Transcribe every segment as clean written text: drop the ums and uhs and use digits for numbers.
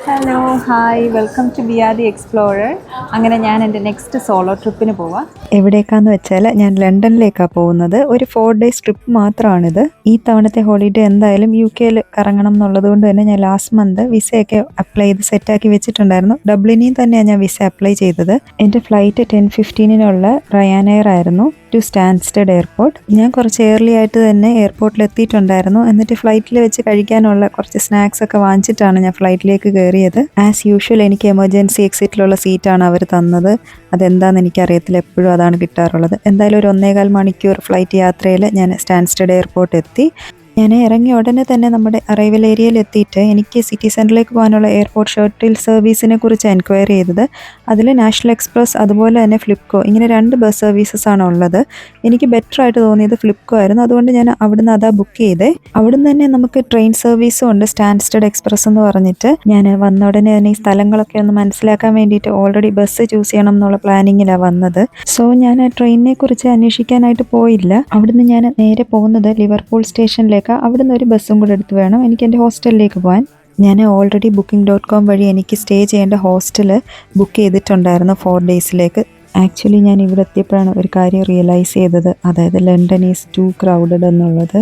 Hello hi welcome to Biyadi explorer. അങ്ങനെ ഞാൻ എൻ്റെ നെക്സ്റ്റ് സോളോ ട്രിപ്പിന് പോവാം. എവിടേക്കാന്ന് വെച്ചാൽ ഞാൻ ലണ്ടനിലേക്കാണ് പോകുന്നത്. ഒരു 4 ഡേയ്സ് ട്രിപ്പ് മാത്രമാണിത്. ഈ തവണത്തെ ഹോളിഡേ എന്തായാലും UK കറങ്ങണം എന്നുള്ളത് കൊണ്ട് തന്നെ ഞാൻ ലാസ്റ്റ് മന്ത് വിസയൊക്കെ അപ്ലൈ ചെയ്ത് സെറ്റാക്കി വെച്ചിട്ടുണ്ടായിരുന്നു. ഡബ്ലിനിൽ തന്നെയാണ് ഞാൻ വിസ അപ്ലൈ ചെയ്തത്. എൻ്റെ ഫ്ലൈറ്റ് 10:15 റയാനെയർ ആയിരുന്നു ടു സ്റ്റാൻസ്റ്റഡ് എയർപോർട്ട്. ഞാൻ കുറച്ച് ഏർലി ആയിട്ട് തന്നെ എയർപോർട്ടിൽ എത്തിയിട്ടുണ്ടായിരുന്നു. എന്നിട്ട് ഫ്ലൈറ്റിൽ വെച്ച് കഴിക്കാനുള്ള കുറച്ച് സ്നാക്സ് ഒക്കെ വാങ്ങിച്ചിട്ടാണ് ഞാൻ ഫ്ലൈറ്റിലേക്ക് കയറിയത്. ആസ് യൂഷ്വൽ എനിക്ക് എമർജൻസി എക്സിറ്റിലുള്ള സീറ്റാണ് അവർ തന്നത്. അതെന്താണെന്ന് എനിക്കറിയത്തില്ല, എപ്പോഴും അതാണ് കിട്ടാറുള്ളത്. എന്തായാലും ഒരു 1.25 മണിക്കൂർ ഫ്ലൈറ്റ് യാത്രയിൽ ഞാൻ സ്റ്റാൻസ്റ്റഡ് എയർപോർട്ട് എത്തി. ഞാൻ ഇറങ്ങിയ ഉടനെ തന്നെ നമ്മുടെ അറൈവൽ ഏരിയയിൽ എത്തിയിട്ട് എനിക്ക് സിറ്റി സെൻറ്ററിലേക്ക് പോകാനുള്ള എയർപോർട്ട് ഷട്ടിൽ സർവീസിനെ കുറിച്ച് എൻക്വയറി ചെയ്തത്. അതിൽ നാഷണൽ എക്സ്പ്രസ് അതുപോലെ തന്നെ ഫ്ലിപ്കോ, ഇങ്ങനെ 2 ബസ് സർവീസസ് ആണ് ഉള്ളത്. എനിക്ക് ബെറ്റർ ആയിട്ട് തോന്നിയത് ഫ്ലിപ്കോ ആയിരുന്നു. അതുകൊണ്ട് ഞാൻ അവിടുന്ന് അതാ ബുക്ക് ചെയ്തേ. അവിടുന്ന് തന്നെ നമുക്ക് ട്രെയിൻ സർവീസും ഉണ്ട്, സ്റ്റാൻസ്റ്റഡ് എക്സ്പ്രസ് എന്ന് പറഞ്ഞിട്ട്. ഞാൻ വന്ന ഉടനെ തന്നെ ഈ സ്ഥലങ്ങളൊക്കെ ഒന്ന് മനസ്സിലാക്കാൻ വേണ്ടിയിട്ട് ഓൾറെഡി ബസ് ചൂസ് ചെയ്യണം എന്നുള്ള പ്ലാനിങ്ങിലാണ് വന്നത്. സോ ഞാൻ ആ ട്രെയിനിനെ കുറിച്ച് അന്വേഷിക്കാനായിട്ട് പോയില്ല. അവിടുന്ന് ഞാൻ നേരെ പോകുന്നത് ലിവർപൂൾ സ്റ്റേഷനിലേക്ക്. അവിടുന്ന് ഒരു ബസ്സും കൂടെ എടുത്ത് വേണം എനിക്ക് എൻ്റെ ഹോസ്റ്റലിലേക്ക് പോകാൻ. ഞാൻ ഓൾറെഡി booking.com വഴി എനിക്ക് സ്റ്റേ ചെയ്യേണ്ട ഹോസ്റ്റൽ ബുക്ക് ചെയ്തിട്ടുണ്ടായിരുന്നു 4 ഡേയ്സിലേക്ക്. ആക്ച്വലി ഞാൻ ഇവിടെ എത്തിയപ്പോഴാണ് ഒരു കാര്യം റിയലൈസ് ചെയ്തത്, അതായത് ലണ്ടൻ ഈസ് ടു ക്രൗഡഡ് എന്നുള്ളത്.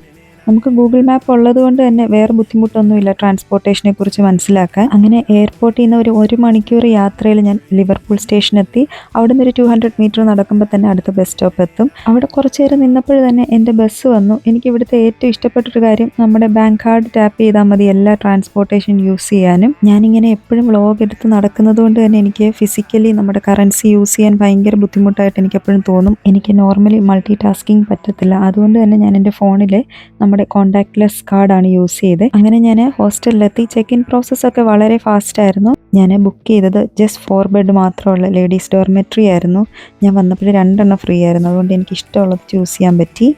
നമുക്ക് ഗൂഗിൾ മാപ്പ് ഉള്ളത് കൊണ്ട് തന്നെ വേറെ ബുദ്ധിമുട്ടൊന്നുമില്ല ട്രാൻസ്പോർട്ടേഷനെ കുറിച്ച് മനസ്സിലാക്കാൻ. അങ്ങനെ എയർപോർട്ടിൽ നിന്ന് ഒരു 1 മണിക്കൂർ യാത്രയിൽ ഞാൻ ലിവർപൂൾ സ്റ്റേഷനെത്തി. അവിടെ നിന്ന് ഒരു 200 മീറ്റർ നടക്കുമ്പോൾ തന്നെ അടുത്ത ബസ് സ്റ്റോപ്പ് എത്തും. അവിടെ കുറച്ച് നേരം നിന്നപ്പോൾ തന്നെ എൻ്റെ ബസ് വന്നു. എനിക്ക് ഇവിടുത്തെ ഏറ്റവും ഇഷ്ടപ്പെട്ടൊരു കാര്യം, നമ്മുടെ ബാങ്ക് കാർഡ് ടാപ്പ് ചെയ്താൽ മതി എല്ലാ ട്രാൻസ്പോർട്ടേഷൻ യൂസ് ചെയ്യാനും. ഞാനിങ്ങനെ എപ്പോഴും വ്ലോഗ് എടുത്ത് നടക്കുന്നത് കൊണ്ട് തന്നെ എനിക്ക് ഫിസിക്കലി നമ്മുടെ കറൻസി യൂസ് ചെയ്യാൻ ഭയങ്കര ബുദ്ധിമുട്ടായിട്ട് എനിക്ക് എപ്പോഴും തോന്നും. എനിക്ക് നോർമലി മൾട്ടി ടാസ്കിങ് പറ്റത്തില്ല. അതുകൊണ്ട് തന്നെ ഞാൻ എൻ്റെ ഫോണിൽ നമ്മുടെ കോണ്ടാക്ട്ലെസ് കാർഡാണ് യൂസ് ചെയ്ത്. അങ്ങനെ ഞാൻ ഹോസ്റ്റലിലെത്തി. ചെക്ക് ഇൻ പ്രോസസ്സൊക്കെ വളരെ ഫാസ്റ്റ് ആയിരുന്നു. ഞാൻ ബുക്ക് ചെയ്തത് ജസ്റ്റ് 4 ബെഡ് മാത്രമുള്ള ലേഡീസ് ഡോർമെട്രി ആയിരുന്നു. ഞാൻ വന്നപ്പോൾ 2 ഫ്രീ ആയിരുന്നു. അതുകൊണ്ട് എനിക്ക് ഇഷ്ടമുള്ളത് ചൂസ് ചെയ്യാൻ പറ്റി.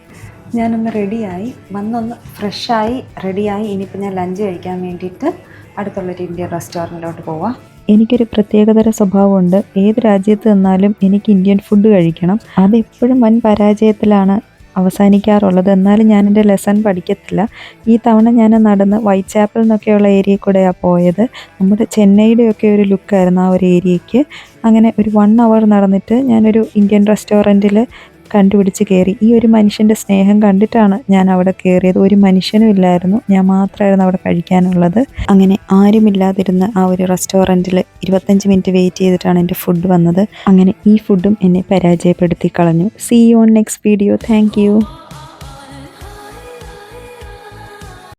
ഞാനൊന്ന് റെഡിയായി, വന്നൊന്ന് ഫ്രഷായി റെഡിയായി. ഇനിയിപ്പോൾ ഞാൻ ലഞ്ച് കഴിക്കാൻ വേണ്ടിയിട്ട് അടുത്തുള്ളൊരു ഇന്ത്യൻ റെസ്റ്റോറൻറ്റിലോട്ട് പോവാം. എനിക്കൊരു പ്രത്യേകതര സ്വഭാവമുണ്ട്. ഏത് രാജ്യത്ത് നിന്നാലും എനിക്ക് ഇന്ത്യൻ ഫുഡ് കഴിക്കണം. അതെപ്പോഴും വൻ പരാജയത്തിലാണ് അവസാനിക്കാറുള്ളത്. എന്നാലും ഞാൻ എൻ്റെ ലെസൺ പഠിക്കത്തില്ല. ഈ തവണ ഞാൻ നടന്ന് വൈറ്റ് ചാപ്പൽ എന്നൊക്കെയുള്ള ഏരിയയിൽ കൂടെയാണ് പോയത്. നമ്മുടെ ചെന്നൈയുടെയൊക്കെ ഒരു ലുക്കായിരുന്നു ആ ഒരു ഏരിയയ്ക്ക്. അങ്ങനെ ഒരു 1 അവർ നടന്നിട്ട് ഞാനൊരു ഇന്ത്യൻ റെസ്റ്റോറൻറ്റിൽ കണ്ടുപിടിച്ച് കയറി. ഈ ഒരു മനുഷ്യൻ്റെ സ്നേഹം കണ്ടിട്ടാണ് ഞാൻ അവിടെ കയറിയത്. ഒരു മനുഷ്യനും ഇല്ലായിരുന്നു, ഞാൻ മാത്രമായിരുന്നു അവിടെ കഴിക്കാനുള്ളത്. അങ്ങനെ ആരുമില്ലാതിരുന്ന ആ ഒരു റെസ്റ്റോറൻറ്റിൽ 25 മിനിറ്റ് വെയിറ്റ് ചെയ്തിട്ടാണ് എൻ്റെ ഫുഡ് വന്നത്. അങ്ങനെ ഈ ഫുഡും എന്നെ പരാജയപ്പെടുത്തി കളഞ്ഞു. See you on next video. Thank U.